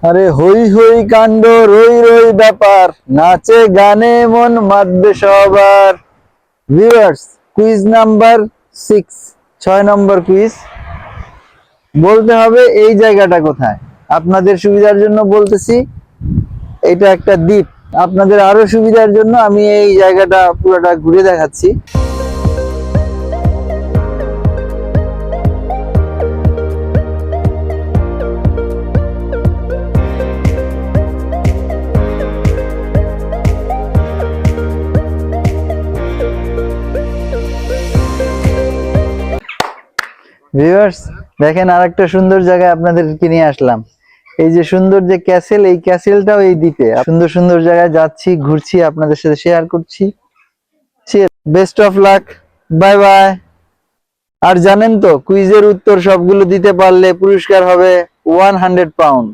আরে হই হই কাণ্ড, রই রই ব্যাপার, নাচে গানে মন মাতবে সবার। ভিউয়ার্স, কুইজ নাম্বার 6, 6 নম্বর কুইজ। বলতে হবে এই জায়গাটা কোথায়। আপনাদের সুবিধার জন্য বলতেছি, এটা একটা দ্বীপ। আপনাদের আরো সুবিধার জন্য আমি এই জায়গাটা পুরোটা ঘুরে দেখাচ্ছি। ভিউয়ার্স, দেখেন আরেকটা সুন্দর জায়গায় আপনাদেরকে নিয়ে আসলাম। এই যে সুন্দর যে ক্যাসেল, এই ক্যাসেলটাও এই দ্বীপে। সুন্দর সুন্দর জায়গায় যাচ্ছি, ঘুরছি, আপনাদের সাথে শেয়ার করছি। Best of luck, bye bye. আর জানেন তো, কুইজের উত্তর সবগুলো দিতে পারলে পুরস্কার হবে 100 পাউন্ড।